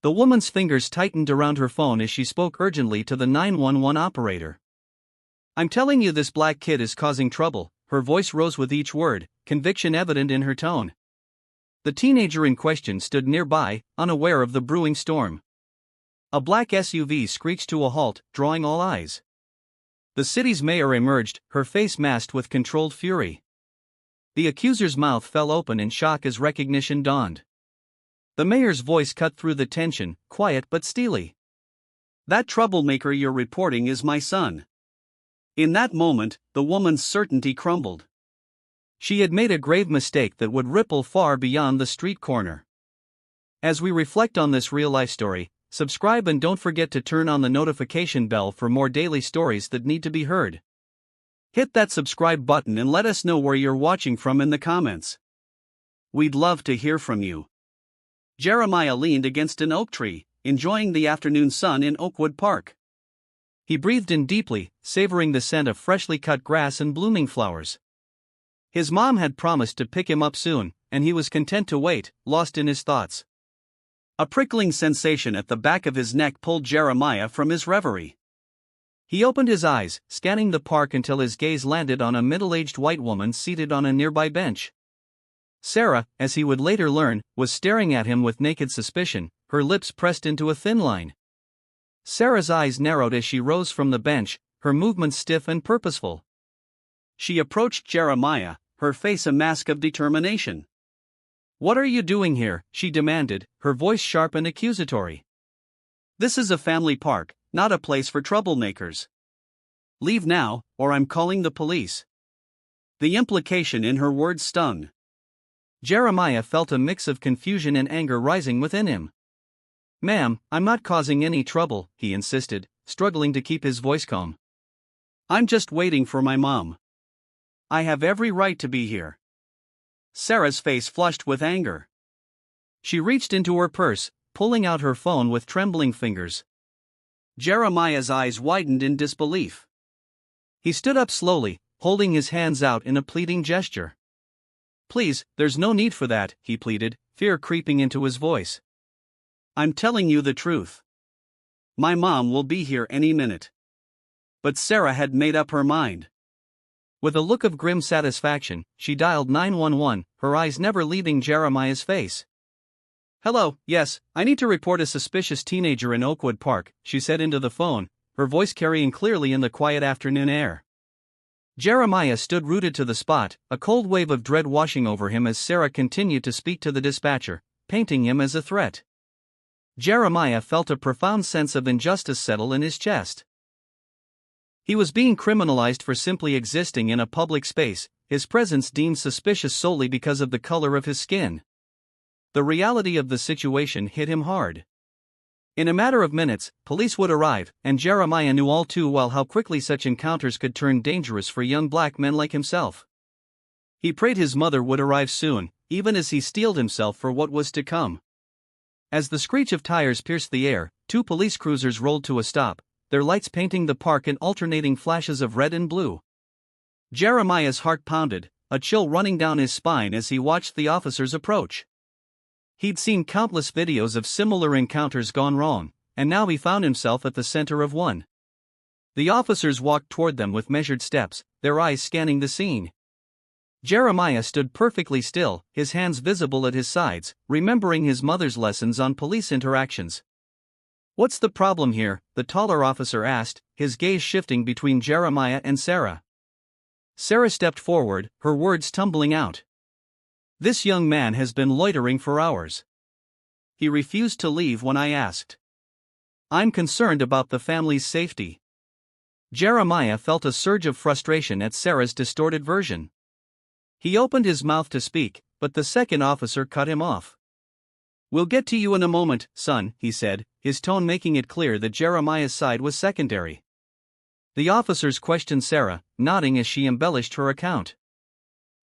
The woman's fingers tightened around her phone as she spoke urgently to the 911 operator. "I'm telling you, this black kid is causing trouble." Her voice rose with each word, conviction evident in her tone. The teenager in question stood nearby, unaware of the brewing storm. A black SUV screeched to a halt, drawing all eyes. The city's mayor emerged, her face masked with controlled fury. The accuser's mouth fell open in shock as recognition dawned. The mayor's voice cut through the tension, quiet but steely. "That troublemaker you're reporting is my son." In that moment, the woman's certainty crumbled. She had made a grave mistake that would ripple far beyond the street corner. As we reflect on this real-life story, subscribe and don't forget to turn on the notification bell for more daily stories that need to be heard. Hit that subscribe button and let us know where you're watching from in the comments. We'd love to hear from you. Jeremiah leaned against an oak tree, enjoying the afternoon sun in Oakwood Park. He breathed in deeply, savoring the scent of freshly cut grass and blooming flowers. His mom had promised to pick him up soon, and he was content to wait, lost in his thoughts. A prickling sensation at the back of his neck pulled Jeremiah from his reverie. He opened his eyes, scanning the park until his gaze landed on a middle-aged white woman seated on a nearby bench. Sarah, as he would later learn, was staring at him with naked suspicion, her lips pressed into a thin line. Sarah's eyes narrowed as she rose from the bench, her movements stiff and purposeful. She approached Jeremiah, her face a mask of determination. "What are you doing here?" she demanded, her voice sharp and accusatory. "This is a family park, not a place for troublemakers. Leave now, or I'm calling the police." The implication in her words stung. Jeremiah felt a mix of confusion and anger rising within him. "Ma'am, I'm not causing any trouble," he insisted, struggling to keep his voice calm. "I'm just waiting for my mom. I have every right to be here." Sarah's face flushed with anger. She reached into her purse, pulling out her phone with trembling fingers. Jeremiah's eyes widened in disbelief. He stood up slowly, holding his hands out in a pleading gesture. "Please, there's no need for that," he pleaded, fear creeping into his voice. "I'm telling you the truth. My mom will be here any minute." But Sarah had made up her mind. With a look of grim satisfaction, she dialed 911, her eyes never leaving Jeremiah's face. "Hello, yes, I need to report a suspicious teenager in Oakwood Park," she said into the phone, her voice carrying clearly in the quiet afternoon air. Jeremiah stood rooted to the spot, a cold wave of dread washing over him as Sarah continued to speak to the dispatcher, painting him as a threat. Jeremiah felt a profound sense of injustice settle in his chest. He was being criminalized for simply existing in a public space, his presence deemed suspicious solely because of the color of his skin. The reality of the situation hit him hard. In a matter of minutes, police would arrive, and Jeremiah knew all too well how quickly such encounters could turn dangerous for young black men like himself. He prayed his mother would arrive soon, even as he steeled himself for what was to come. As the screech of tires pierced the air, two police cruisers rolled to a stop, their lights painting the park in alternating flashes of red and blue. Jeremiah's heart pounded, a chill running down his spine as he watched the officers approach. He'd seen countless videos of similar encounters gone wrong, and now he found himself at the center of one. The officers walked toward them with measured steps, their eyes scanning the scene. Jeremiah stood perfectly still, his hands visible at his sides, remembering his mother's lessons on police interactions. "What's the problem here?" the taller officer asked, his gaze shifting between Jeremiah and Sarah. Sarah stepped forward, her words tumbling out. "This young man has been loitering for hours. He refused to leave when I asked. I'm concerned about the family's safety." Jeremiah felt a surge of frustration at Sarah's distorted version. He opened his mouth to speak, but the second officer cut him off. "We'll get to you in a moment, son," he said, his tone making it clear that Jeremiah's side was secondary. The officers questioned Sarah, nodding as she embellished her account.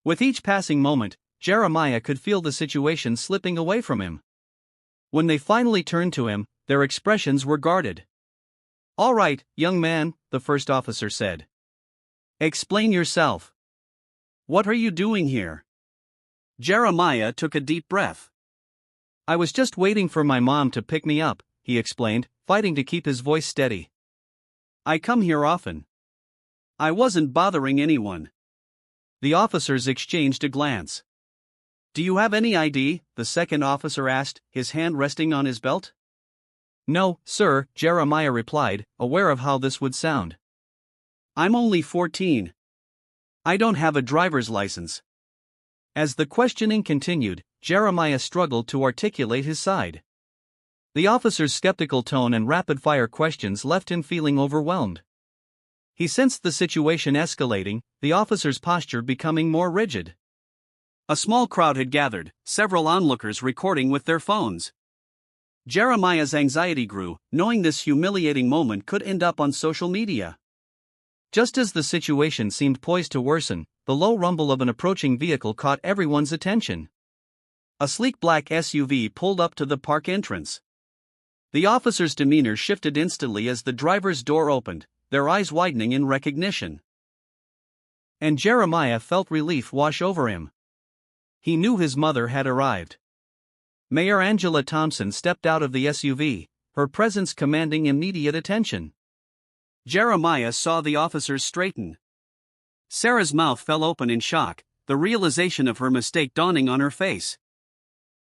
With each passing moment, Jeremiah could feel the situation slipping away from him. When they finally turned to him, their expressions were guarded. "All right, young man," the first officer said. "Explain yourself. What are you doing here?" Jeremiah took a deep breath. I was just waiting for my mom to pick me up, he explained, fighting to keep his voice steady. I come here often. I wasn't bothering anyone. The officers exchanged a glance. Do you have any ID? The second officer asked, his hand resting on his belt. No, sir, Jeremiah replied, aware of how this would sound. I'm only 14. I don't have a driver's license. As the questioning continued, Jeremiah struggled to articulate his side. The officer's skeptical tone and rapid-fire questions left him feeling overwhelmed. He sensed the situation escalating, the officer's posture becoming more rigid. A small crowd had gathered, several onlookers recording with their phones. Jeremiah's anxiety grew, knowing this humiliating moment could end up on social media. Just as the situation seemed poised to worsen, the low rumble of an approaching vehicle caught everyone's attention. A sleek black SUV pulled up to the park entrance. The officer's demeanor shifted instantly as the driver's door opened, their eyes widening in recognition. And Jeremiah felt relief wash over him. He knew his mother had arrived. Mayor Angela Thompson stepped out of the SUV, her presence commanding immediate attention. Jeremiah saw the officers straighten. Sarah's mouth fell open in shock, the realization of her mistake dawning on her face.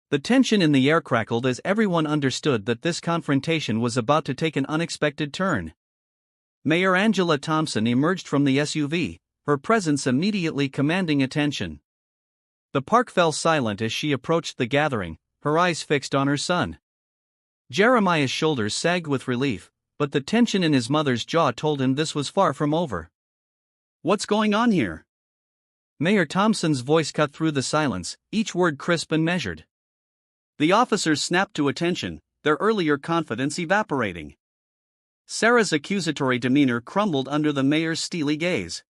The tension in the air crackled as everyone understood that this confrontation was about to take an unexpected turn. Mayor Angela Thompson emerged from the SUV, her presence immediately commanding attention. The park fell silent as she approached the gathering, her eyes fixed on her son. Jeremiah's shoulders sagged with relief, but the tension in his mother's jaw told him this was far from over. What's going on here? Mayor Thompson's voice cut through the silence, each word crisp and measured. The officers snapped to attention, their earlier confidence evaporating. Sarah's accusatory demeanor crumbled under the mayor's steely gaze.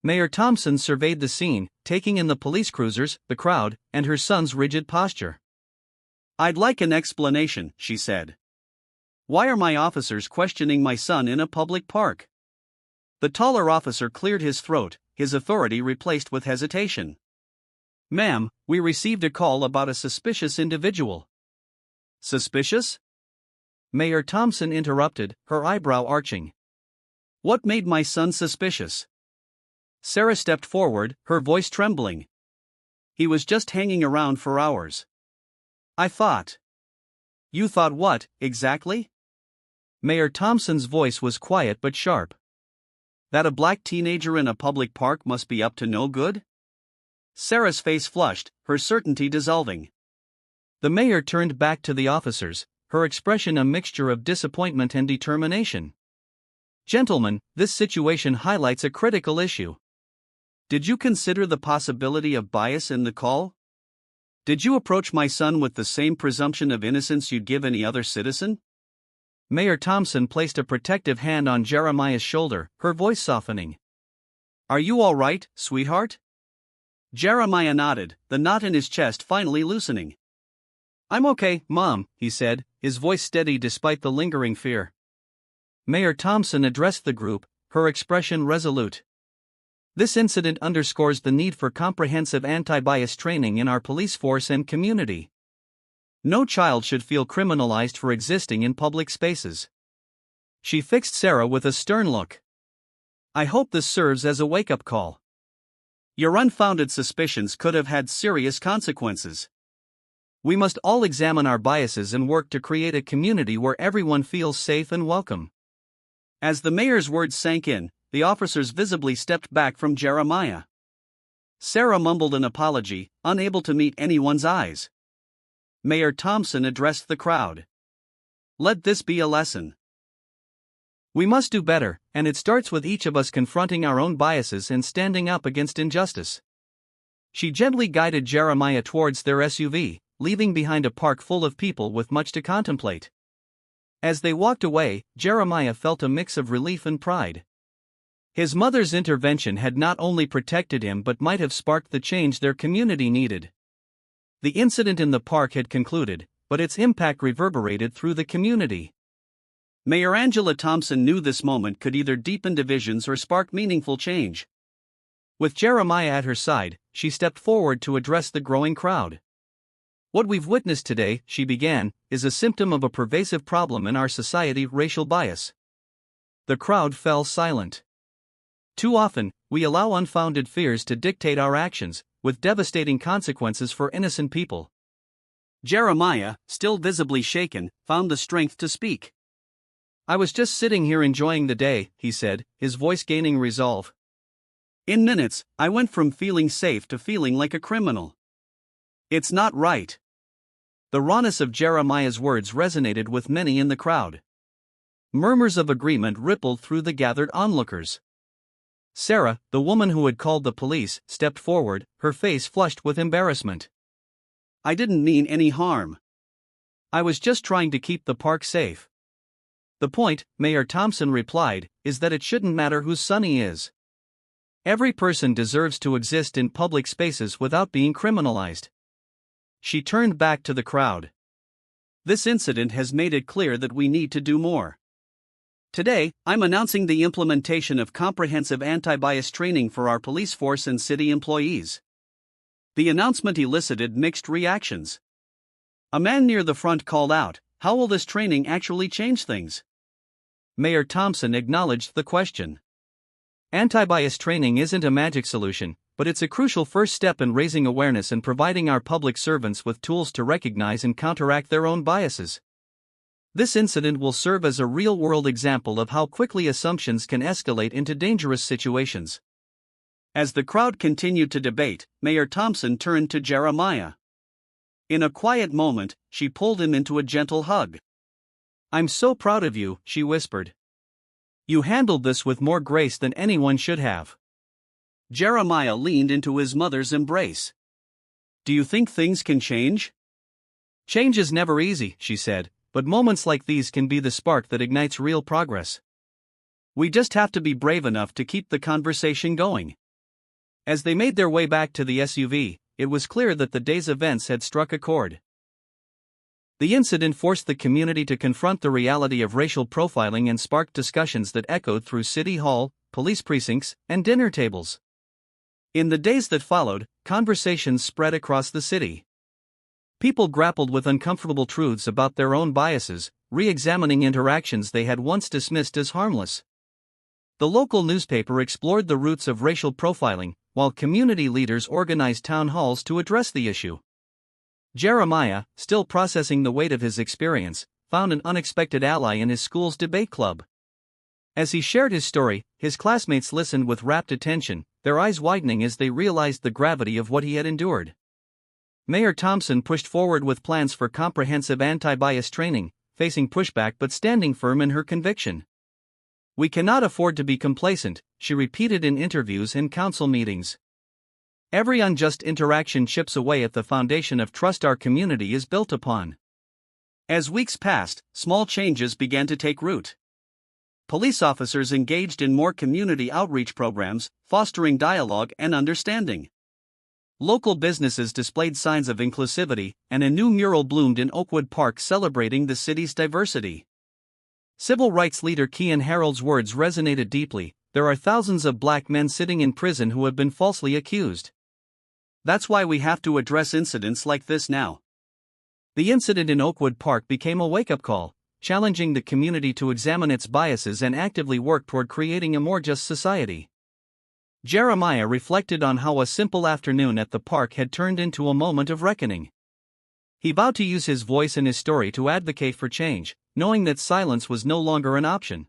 Mayor Thompson surveyed the scene, taking in the police cruisers, the crowd, and her son's rigid posture. I'd like an explanation, she said. Why are my officers questioning my son in a public park? The taller officer cleared his throat, his authority replaced with hesitation. Ma'am, we received a call about a suspicious individual. Suspicious? Mayor Thompson interrupted, her eyebrow arching. What made my son suspicious? Sarah stepped forward, her voice trembling. He was just hanging around for hours. I thought. You thought what, exactly? Mayor Thompson's voice was quiet but sharp. That a black teenager in a public park must be up to no good? Sarah's face flushed, her certainty dissolving. The mayor turned back to the officers, her expression a mixture of disappointment and determination. Gentlemen, this situation highlights a critical issue. Did you consider the possibility of bias in the call? Did you approach my son with the same presumption of innocence you'd give any other citizen? Mayor Thompson placed a protective hand on Jeremiah's shoulder, her voice softening. Are you all right, sweetheart? Jeremiah nodded, the knot in his chest finally loosening. I'm okay, Mom, he said, his voice steady despite the lingering fear. Mayor Thompson addressed the group, her expression resolute. This incident underscores the need for comprehensive anti-bias training in our police force and community. No child should feel criminalized for existing in public spaces. She fixed Sarah with a stern look. I hope this serves as a wake-up call. Your unfounded suspicions could have had serious consequences. We must all examine our biases and work to create a community where everyone feels safe and welcome. As the mayor's words sank in, the officers visibly stepped back from Jeremiah. Sarah mumbled an apology, unable to meet anyone's eyes. Mayor Thompson addressed the crowd. Let this be a lesson. We must do better, and it starts with each of us confronting our own biases and standing up against injustice. She gently guided Jeremiah towards their SUV, leaving behind a park full of people with much to contemplate. As they walked away, Jeremiah felt a mix of relief and pride. His mother's intervention had not only protected him but might have sparked the change their community needed. The incident in the park had concluded, but its impact reverberated through the community. Mayor Angela Thompson knew this moment could either deepen divisions or spark meaningful change. With Jeremiah at her side, she stepped forward to address the growing crowd. What we've witnessed today, she began, is a symptom of a pervasive problem in our society: racial bias. The crowd fell silent. Too often, we allow unfounded fears to dictate our actions, with devastating consequences for innocent people. Jeremiah, still visibly shaken, found the strength to speak. "I was just sitting here enjoying the day," he said, his voice gaining resolve. "In minutes, I went from feeling safe to feeling like a criminal. It's not right." The rawness of Jeremiah's words resonated with many in the crowd. Murmurs of agreement rippled through the gathered onlookers. Sarah, the woman who had called the police, stepped forward, her face flushed with embarrassment. "I didn't mean any harm. I was just trying to keep the park safe." "The point," Mayor Thompson replied, "is that it shouldn't matter whose son he is. Every person deserves to exist in public spaces without being criminalized." She turned back to the crowd. "This incident has made it clear that we need to do more. Today, I'm announcing the implementation of comprehensive anti-bias training for our police force and city employees." The announcement elicited mixed reactions. A man near the front called out, "How will this training actually change things?" Mayor Thompson acknowledged the question. "Anti-bias training isn't a magic solution, but it's a crucial first step in raising awareness and providing our public servants with tools to recognize and counteract their own biases. This incident will serve as a real-world example of how quickly assumptions can escalate into dangerous situations." As the crowd continued to debate, Mayor Thompson turned to Jeremiah. In a quiet moment, she pulled him into a gentle hug. "I'm so proud of you," she whispered. "You handled this with more grace than anyone should have." Jeremiah leaned into his mother's embrace. "Do you think things can change?" "Change is never easy," she said, "but moments like these can be the spark that ignites real progress. We just have to be brave enough to keep the conversation going." As they made their way back to the SUV, it was clear that the day's events had struck a chord. The incident forced the community to confront the reality of racial profiling and sparked discussions that echoed through City Hall, police precincts, and dinner tables. In the days that followed, conversations spread across the city. People grappled with uncomfortable truths about their own biases, re-examining interactions they had once dismissed as harmless. The local newspaper explored the roots of racial profiling, while community leaders organized town halls to address the issue. Jeremiah, still processing the weight of his experience, found an unexpected ally in his school's debate club. As he shared his story, his classmates listened with rapt attention, their eyes widening as they realized the gravity of what he had endured. Mayor Thompson pushed forward with plans for comprehensive anti-bias training, facing pushback but standing firm in her conviction. "We cannot afford to be complacent," she repeated in interviews and council meetings. "Every unjust interaction chips away at the foundation of trust our community is built upon." As weeks passed, small changes began to take root. Police officers engaged in more community outreach programs, fostering dialogue and understanding. Local businesses displayed signs of inclusivity, and a new mural bloomed in Oakwood Park celebrating the city's diversity. Civil rights leader Kean Harold's words resonated deeply: "There are thousands of black men sitting in prison who have been falsely accused. That's why we have to address incidents like this now." The incident in Oakwood Park became a wake-up call, challenging the community to examine its biases and actively work toward creating a more just society. Jeremiah reflected on how a simple afternoon at the park had turned into a moment of reckoning. He vowed to use his voice and his story to advocate for change, knowing that silence was no longer an option.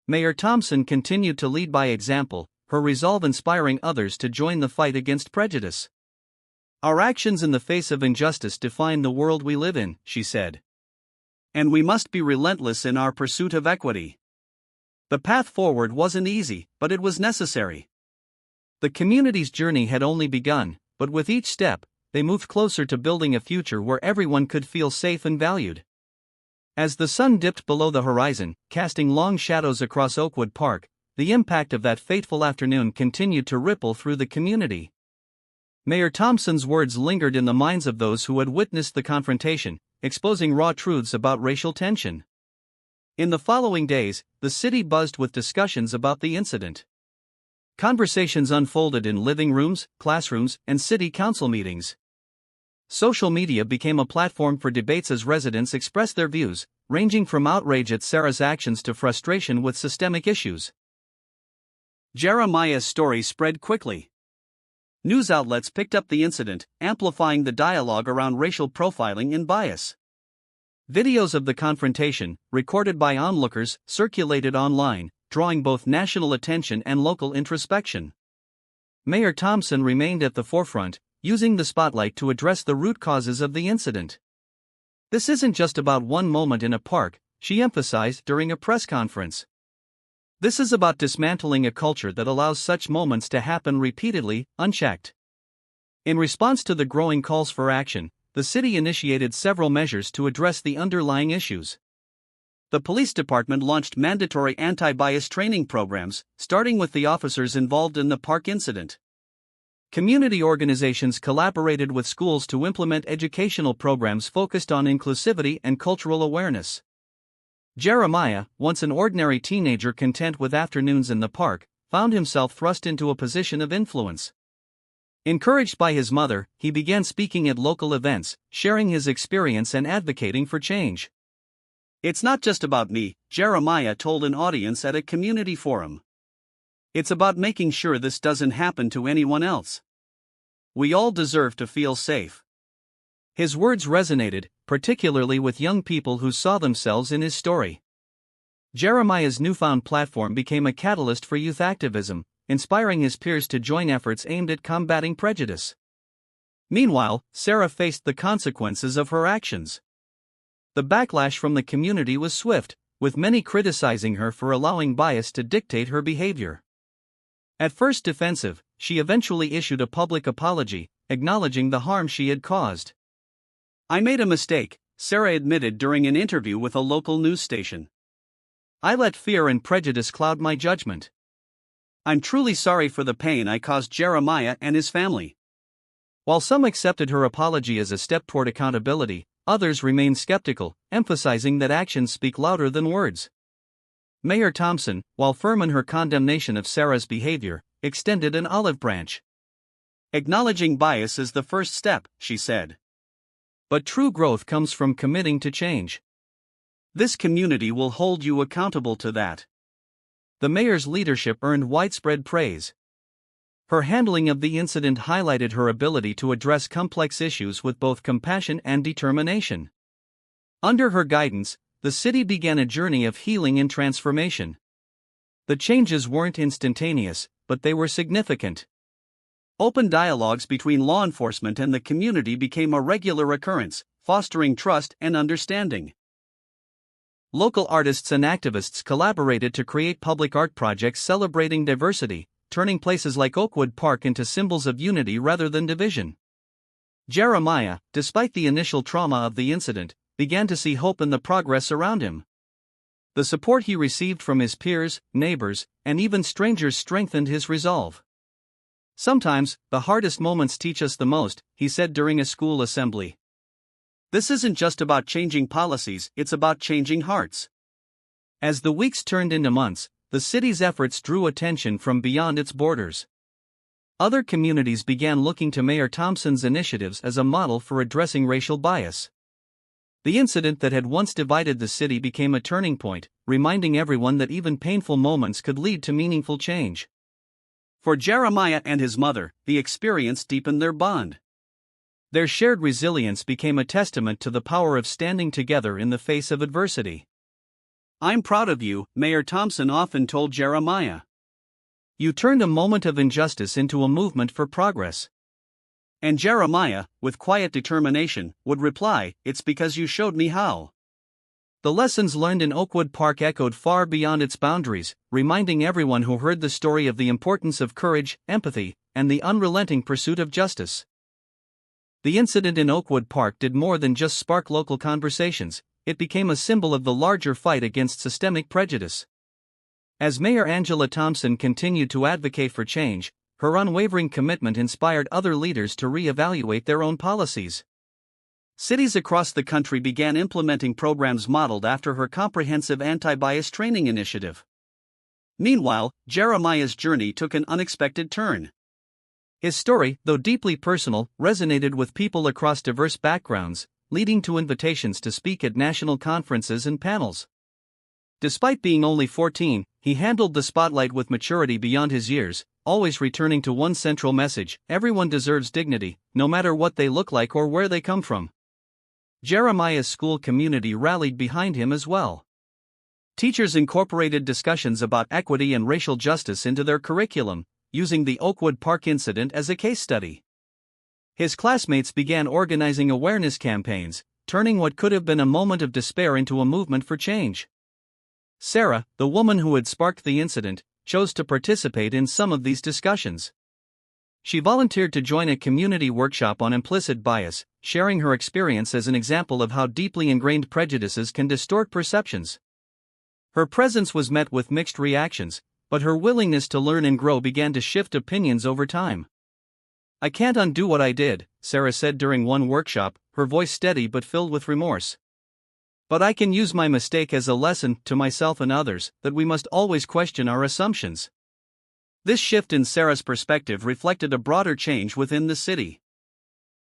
Mayor Thompson continued to lead by example, her resolve inspiring others to join the fight against prejudice. "Our actions in the face of injustice define the world we live in," she said. "And we must be relentless in our pursuit of equity." The path forward wasn't easy, but it was necessary. The community's journey had only begun, but with each step, they moved closer to building a future where everyone could feel safe and valued. As the sun dipped below the horizon, casting long shadows across Oakwood Park, the impact of that fateful afternoon continued to ripple through the community. Mayor Thompson's words lingered in the minds of those who had witnessed the confrontation, exposing raw truths about racial tension. In the following days, the city buzzed with discussions about the incident. Conversations unfolded in living rooms, classrooms, and city council meetings. Social media became a platform for debates as residents expressed their views, ranging from outrage at Sarah's actions to frustration with systemic issues. Jeremiah's story spread quickly. News outlets picked up the incident, amplifying the dialogue around racial profiling and bias. Videos of the confrontation, recorded by onlookers, circulated online, drawing both national attention and local introspection. Mayor Thompson remained at the forefront, using the spotlight to address the root causes of the incident. "This isn't just about one moment in a park," she emphasized during a press conference. "This is about dismantling a culture that allows such moments to happen repeatedly, unchecked." In response to the growing calls for action, the city initiated several measures to address the underlying issues. The police department launched mandatory anti-bias training programs, starting with the officers involved in the park incident. Community organizations collaborated with schools to implement educational programs focused on inclusivity and cultural awareness. Jeremiah, once an ordinary teenager content with afternoons in the park, found himself thrust into a position of influence. Encouraged by his mother, he began speaking at local events, sharing his experience and advocating for change. "It's not just about me," Jeremiah told an audience at a community forum. "It's about making sure this doesn't happen to anyone else. We all deserve to feel safe." His words resonated, particularly with young people who saw themselves in his story. Jeremiah's newfound platform became a catalyst for youth activism, inspiring his peers to join efforts aimed at combating prejudice. Meanwhile, Sarah faced the consequences of her actions. The backlash from the community was swift, with many criticizing her for allowing bias to dictate her behavior. At first defensive, she eventually issued a public apology, acknowledging the harm she had caused. "I made a mistake," Sarah admitted during an interview with a local news station. "I let fear and prejudice cloud my judgment. I'm truly sorry for the pain I caused Jeremiah and his family." While some accepted her apology as a step toward accountability, others remained skeptical, emphasizing that actions speak louder than words. Mayor Thompson, while firm in her condemnation of Sarah's behavior, extended an olive branch. "Acknowledging bias is the first step," she said. "But true growth comes from committing to change. This community will hold you accountable to that." The mayor's leadership earned widespread praise. Her handling of the incident highlighted her ability to address complex issues with both compassion and determination. Under her guidance, the city began a journey of healing and transformation. The changes weren't instantaneous, but they were significant. Open dialogues between law enforcement and the community became a regular occurrence, fostering trust and understanding. Local artists and activists collaborated to create public art projects celebrating diversity, turning places like Oakwood Park into symbols of unity rather than division. Jeremiah, despite the initial trauma of the incident, began to see hope in the progress around him. The support he received from his peers, neighbors, and even strangers strengthened his resolve. "Sometimes, the hardest moments teach us the most," he said during a school assembly. "This isn't just about changing policies, it's about changing hearts." As the weeks turned into months, the city's efforts drew attention from beyond its borders. Other communities began looking to Mayor Thompson's initiatives as a model for addressing racial bias. The incident that had once divided the city became a turning point, reminding everyone that even painful moments could lead to meaningful change. For Jeremiah and his mother, the experience deepened their bond. Their shared resilience became a testament to the power of standing together in the face of adversity. "I'm proud of you," Mayor Thompson often told Jeremiah. "You turned a moment of injustice into a movement for progress." And Jeremiah, with quiet determination, would reply, "It's because you showed me how." The lessons learned in Oakwood Park echoed far beyond its boundaries, reminding everyone who heard the story of the importance of courage, empathy, and the unrelenting pursuit of justice. The incident in Oakwood Park did more than just spark local conversations, it became a symbol of the larger fight against systemic prejudice. As Mayor Angela Thompson continued to advocate for change, her unwavering commitment inspired other leaders to re-evaluate their own policies. Cities across the country began implementing programs modeled after her comprehensive anti-bias training initiative. Meanwhile, Jeremiah's journey took an unexpected turn. His story, though deeply personal, resonated with people across diverse backgrounds, leading to invitations to speak at national conferences and panels. Despite being only 14, he handled the spotlight with maturity beyond his years, always returning to one central message: everyone deserves dignity, no matter what they look like or where they come from. Jeremiah's school community rallied behind him as well. Teachers incorporated discussions about equity and racial justice into their curriculum, using the Oakwood Park incident as a case study. His classmates began organizing awareness campaigns, turning what could have been a moment of despair into a movement for change. Sarah, the woman who had sparked the incident, chose to participate in some of these discussions. She volunteered to join a community workshop on implicit bias, sharing her experience as an example of how deeply ingrained prejudices can distort perceptions. Her presence was met with mixed reactions, but her willingness to learn and grow began to shift opinions over time. "I can't undo what I did," Sarah said during one workshop, her voice steady but filled with remorse. "But I can use my mistake as a lesson to myself and others that we must always question our assumptions." This shift in Sarah's perspective reflected a broader change within the city.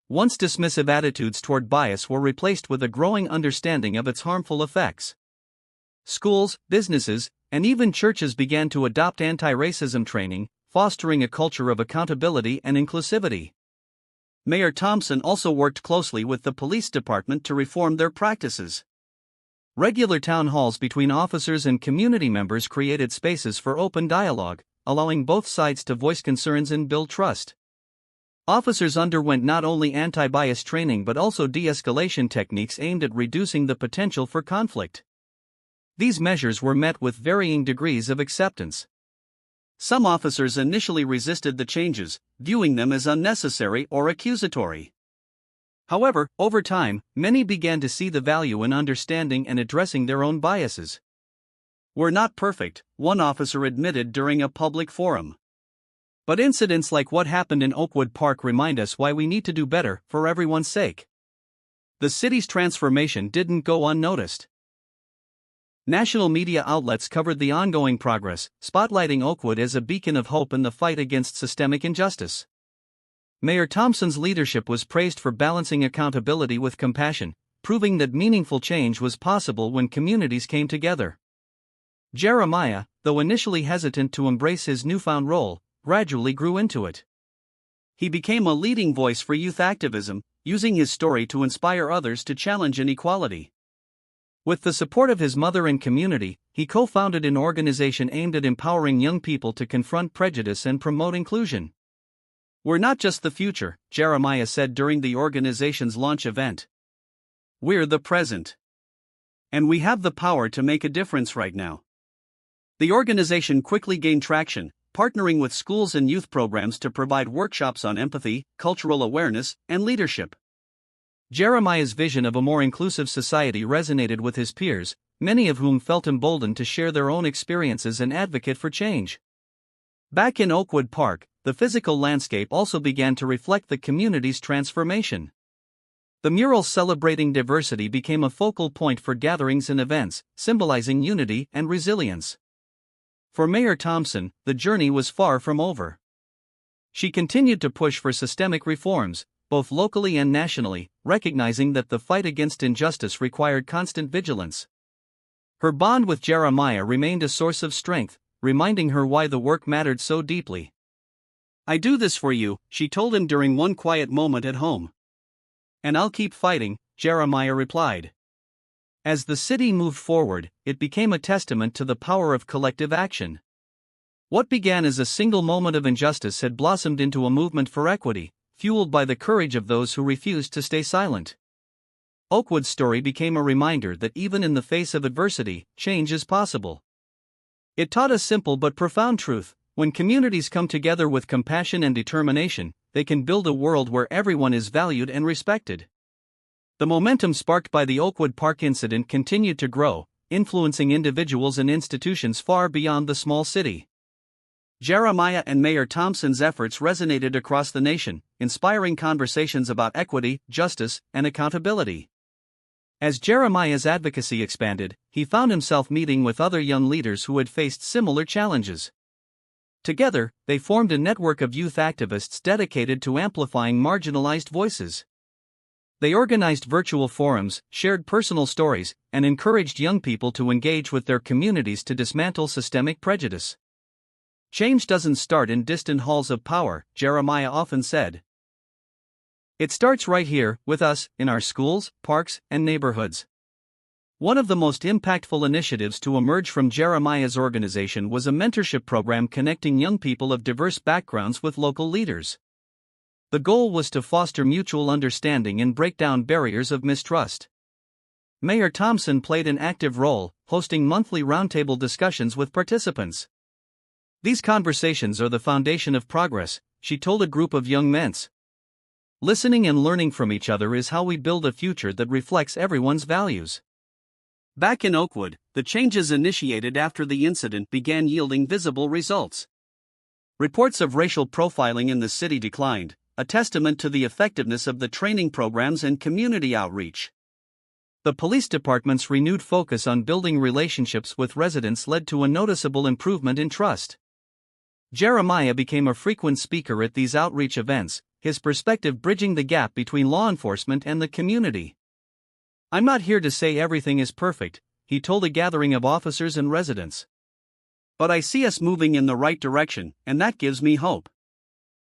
Once dismissive attitudes toward bias were replaced with a growing understanding of its harmful effects. Schools, businesses, and even churches began to adopt anti-racism training, fostering a culture of accountability and inclusivity. Mayor Thompson also worked closely with the police department to reform their practices. Regular town halls between officers and community members created spaces for open dialogue, allowing both sides to voice concerns and build trust. Officers underwent not only anti-bias training but also de-escalation techniques aimed at reducing the potential for conflict. These measures were met with varying degrees of acceptance. Some officers initially resisted the changes, viewing them as unnecessary or accusatory. However, over time, many began to see the value in understanding and addressing their own biases. "We're not perfect," one officer admitted during a public forum. "But incidents like what happened in Oakwood Park remind us why we need to do better for everyone's sake." The city's transformation didn't go unnoticed. National media outlets covered the ongoing progress, spotlighting Oakwood as a beacon of hope in the fight against systemic injustice. Mayor Thompson's leadership was praised for balancing accountability with compassion, proving that meaningful change was possible when communities came together. Jeremiah, though initially hesitant to embrace his newfound role, gradually grew into it. He became a leading voice for youth activism, using his story to inspire others to challenge inequality. With the support of his mother and community, he co-founded an organization aimed at empowering young people to confront prejudice and promote inclusion. "We're not just the future," Jeremiah said during the organization's launch event. "We're the present. And we have the power to make a difference right now." The organization quickly gained traction, partnering with schools and youth programs to provide workshops on empathy, cultural awareness, and leadership. Jeremiah's vision of a more inclusive society resonated with his peers, many of whom felt emboldened to share their own experiences and advocate for change. Back in Oakwood Park, the physical landscape also began to reflect the community's transformation. The murals celebrating diversity became a focal point for gatherings and events, symbolizing unity and resilience. For Mayor Thompson, the journey was far from over. She continued to push for systemic reforms, both locally and nationally, recognizing that the fight against injustice required constant vigilance. Her bond with Jeremiah remained a source of strength, reminding her why the work mattered so deeply. "I do this for you," she told him during one quiet moment at home. "And I'll keep fighting," Jeremiah replied. As the city moved forward, it became a testament to the power of collective action. What began as a single moment of injustice had blossomed into a movement for equity, fueled by the courage of those who refused to stay silent. Oakwood's story became a reminder that even in the face of adversity, change is possible. It taught a simple but profound truth: when communities come together with compassion and determination, they can build a world where everyone is valued and respected. The momentum sparked by the Oakwood Park incident continued to grow, influencing individuals and institutions far beyond the small city. Jeremiah and Mayor Thompson's efforts resonated across the nation, inspiring conversations about equity, justice, and accountability. As Jeremiah's advocacy expanded, he found himself meeting with other young leaders who had faced similar challenges. Together, they formed a network of youth activists dedicated to amplifying marginalized voices. They organized virtual forums, shared personal stories, and encouraged young people to engage with their communities to dismantle systemic prejudice. Change doesn't start in distant halls of power, Jeremiah often said. It starts right here, with us, in our schools, parks, and neighborhoods. One of the most impactful initiatives to emerge from Jeremiah's organization was a mentorship program connecting young people of diverse backgrounds with local leaders. The goal was to foster mutual understanding and break down barriers of mistrust. Mayor Thompson played an active role, hosting monthly roundtable discussions with participants. These conversations are the foundation of progress, she told a group of young men. Listening and learning from each other is how we build a future that reflects everyone's values. Back in Oakwood, the changes initiated after the incident began yielding visible results. Reports of racial profiling in the city declined, a testament to the effectiveness of the training programs and community outreach. The police department's renewed focus on building relationships with residents led to a noticeable improvement in trust. Jeremiah became a frequent speaker at these outreach events, his perspective bridging the gap between law enforcement and the community. "I'm not here to say everything is perfect," he told a gathering of officers and residents. "But I see us moving in the right direction, and that gives me hope."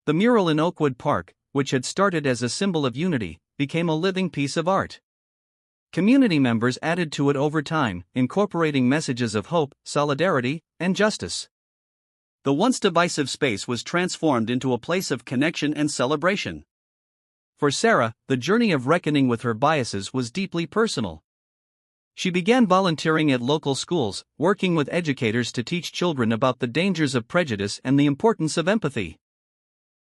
The mural in Oakwood Park, which had started as a symbol of unity, became a living piece of art. Community members added to it over time, incorporating messages of hope, solidarity, and justice. The once divisive space was transformed into a place of connection and celebration. For Sarah, the journey of reckoning with her biases was deeply personal. She began volunteering at local schools, working with educators to teach children about the dangers of prejudice and the importance of empathy.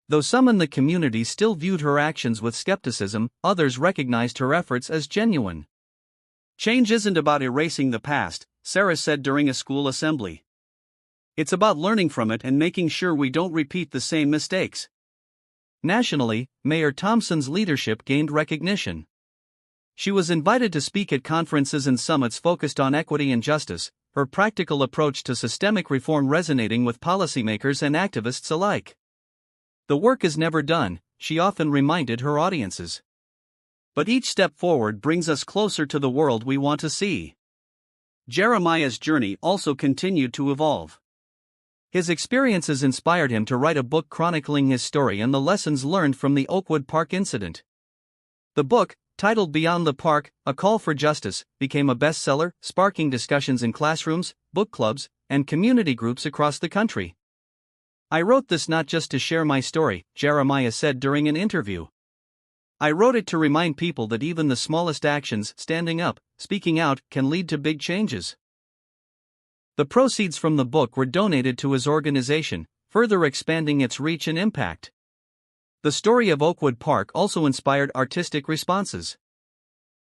Though some in the community still viewed her actions with skepticism, others recognized her efforts as genuine. "Change isn't about erasing the past," Sarah said during a school assembly. "It's about learning from it and making sure we don't repeat the same mistakes." Nationally, Mayor Thompson's leadership gained recognition. She was invited to speak at conferences and summits focused on equity and justice, her practical approach to systemic reform resonating with policymakers and activists alike. "The work is never done," she often reminded her audiences. "But each step forward brings us closer to the world we want to see." Jeremiah's journey also continued to evolve. His experiences inspired him to write a book chronicling his story and the lessons learned from the Oakwood Park incident. The book, titled Beyond the Park, A Call for Justice, became a bestseller, sparking discussions in classrooms, book clubs, and community groups across the country. "I wrote this not just to share my story," Jeremiah said during an interview. "I wrote it to remind people that even the smallest actions, standing up, speaking out, can lead to big changes." The proceeds from the book were donated to his organization, further expanding its reach and impact. The story of Oakwood Park also inspired artistic responses.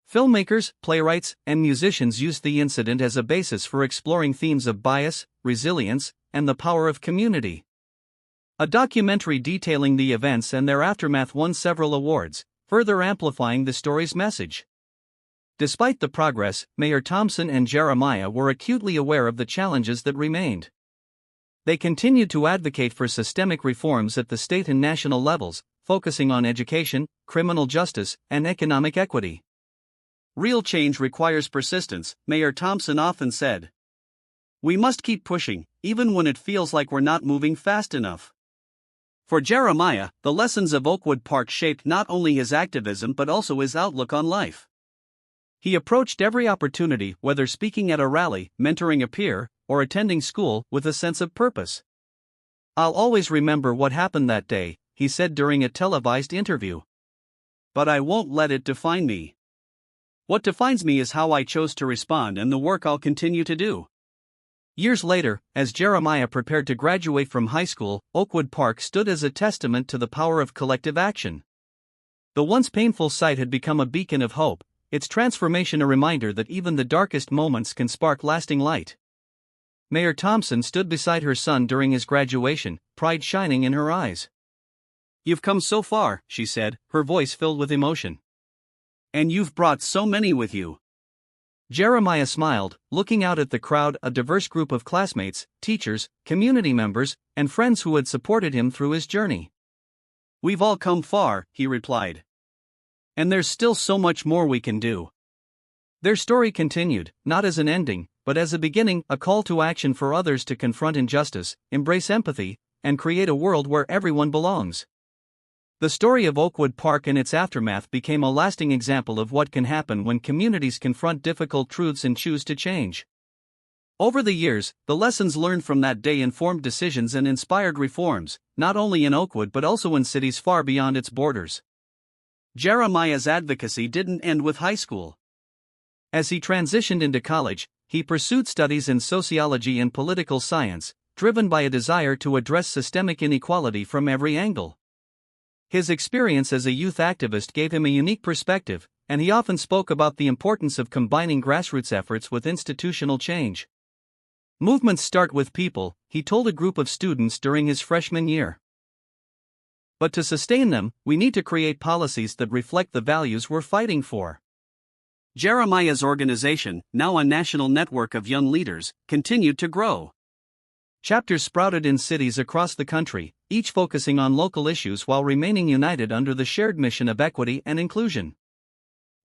Filmmakers, playwrights, and musicians used the incident as a basis for exploring themes of bias, resilience, and the power of community. A documentary detailing the events and their aftermath won several awards, further amplifying the story's message. Despite the progress, Mayor Thompson and Jeremiah were acutely aware of the challenges that remained. They continued to advocate for systemic reforms at the state and national levels, focusing on education, criminal justice, and economic equity. "Real change requires persistence," Mayor Thompson often said. "We must keep pushing, even when it feels like we're not moving fast enough." For Jeremiah, the lessons of Oakwood Park shaped not only his activism but also his outlook on life. He approached every opportunity, whether speaking at a rally, mentoring a peer, or attending school, with a sense of purpose. "I'll always remember what happened that day," he said during a televised interview. "But I won't let it define me. What defines me is how I chose to respond and the work I'll continue to do." Years later, as Jeremiah prepared to graduate from high school, Oakwood Park stood as a testament to the power of collective action. The once painful site had become a beacon of hope, its transformation a reminder that even the darkest moments can spark lasting light. Mayor Thompson stood beside her son during his graduation, pride shining in her eyes. "You've come so far," she said, her voice filled with emotion. "And you've brought so many with you." Jeremiah smiled, looking out at the crowd, a diverse group of classmates, teachers, community members, and friends who had supported him through his journey. "We've all come far," he replied. "And there's still so much more we can do." Their story continued, not as an ending, but as a beginning, a call to action for others to confront injustice, embrace empathy, and create a world where everyone belongs. The story of Oakwood Park and its aftermath became a lasting example of what can happen when communities confront difficult truths and choose to change. Over the years, the lessons learned from that day informed decisions and inspired reforms, not only in Oakwood but also in cities far beyond its borders. Jeremiah's advocacy didn't end with high school. As he transitioned into college, he pursued studies in sociology and political science, driven by a desire to address systemic inequality from every angle. His experience as a youth activist gave him a unique perspective, and he often spoke about the importance of combining grassroots efforts with institutional change. "Movements start with people," he told a group of students during his freshman year. "But to sustain them, we need to create policies that reflect the values we're fighting for." Jeremiah's organization, now a national network of young leaders, continued to grow. Chapters sprouted in cities across the country, each focusing on local issues while remaining united under the shared mission of equity and inclusion.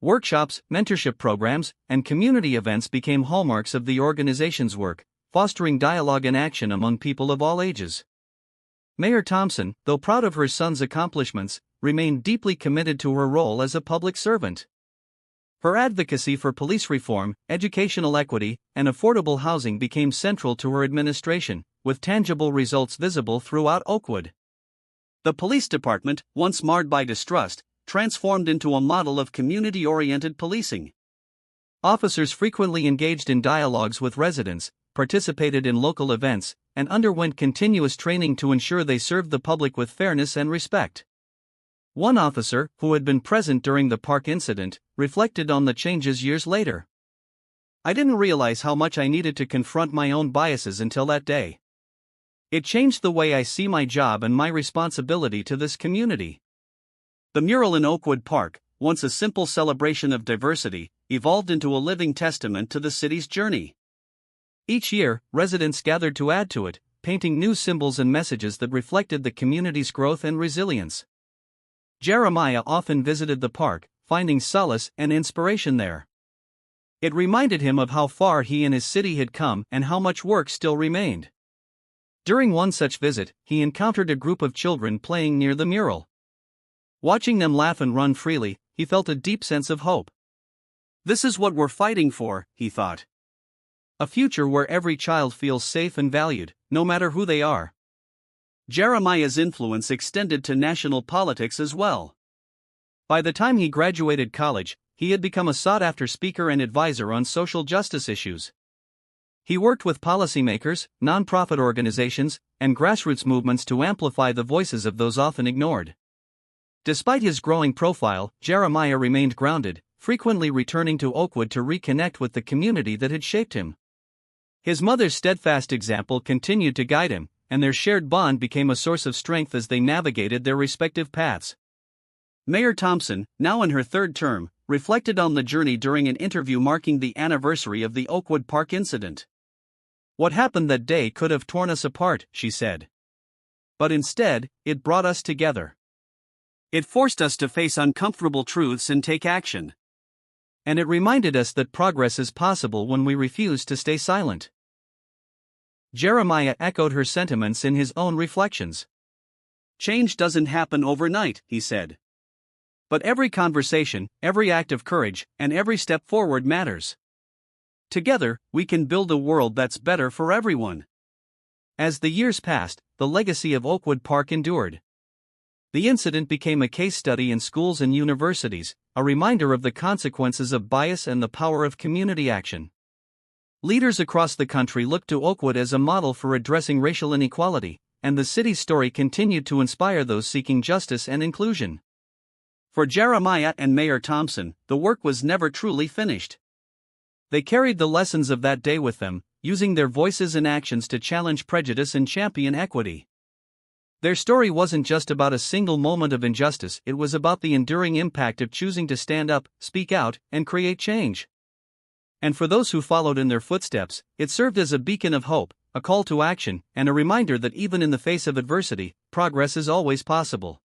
Workshops, mentorship programs, and community events became hallmarks of the organization's work, fostering dialogue and action among people of all ages. Mayor Thompson, though proud of her son's accomplishments, remained deeply committed to her role as a public servant. Her advocacy for police reform, educational equity, and affordable housing became central to her administration, with tangible results visible throughout Oakwood. The police department, once marred by distrust, transformed into a model of community-oriented policing. Officers frequently engaged in dialogues with residents, participated in local events, and underwent continuous training to ensure they served the public with fairness and respect. One officer, who had been present during the park incident, reflected on the changes years later. "I didn't realize how much I needed to confront my own biases until that day. It changed the way I see my job and my responsibility to this community." The mural in Oakwood Park, once a simple celebration of diversity, evolved into a living testament to the city's journey. Each year, residents gathered to add to it, painting new symbols and messages that reflected the community's growth and resilience. Jeremiah often visited the park, finding solace and inspiration there. It reminded him of how far he and his city had come and how much work still remained. During one such visit, he encountered a group of children playing near the mural. Watching them laugh and run freely, he felt a deep sense of hope. "This is what we're fighting for," he thought. "A future where every child feels safe and valued, no matter who they are." Jeremiah's influence extended to national politics as well. By the time he graduated college, he had become a sought-after speaker and advisor on social justice issues. He worked with policymakers, nonprofit organizations, and grassroots movements to amplify the voices of those often ignored. Despite his growing profile, Jeremiah remained grounded, frequently returning to Oakwood to reconnect with the community that had shaped him. His mother's steadfast example continued to guide him, and their shared bond became a source of strength as they navigated their respective paths. Mayor Thompson, now in her third term, reflected on the journey during an interview marking the anniversary of the Oakwood Park incident. "What happened that day could have torn us apart," she said. "But instead, it brought us together. It forced us to face uncomfortable truths and take action. And it reminded us that progress is possible when we refuse to stay silent." Jeremiah echoed her sentiments in his own reflections. "Change doesn't happen overnight," he said. "But every conversation, every act of courage, and every step forward matters. Together, we can build a world that's better for everyone." As the years passed, the legacy of Oakwood Park endured. The incident became a case study in schools and universities, a reminder of the consequences of bias and the power of community action. Leaders across the country looked to Oakwood as a model for addressing racial inequality, and the city's story continued to inspire those seeking justice and inclusion. For Jeremiah and Mayor Thompson, the work was never truly finished. They carried the lessons of that day with them, using their voices and actions to challenge prejudice and champion equity. Their story wasn't just about a single moment of injustice, it was about the enduring impact of choosing to stand up, speak out, and create change. And for those who followed in their footsteps, it served as a beacon of hope, a call to action, and a reminder that even in the face of adversity, progress is always possible.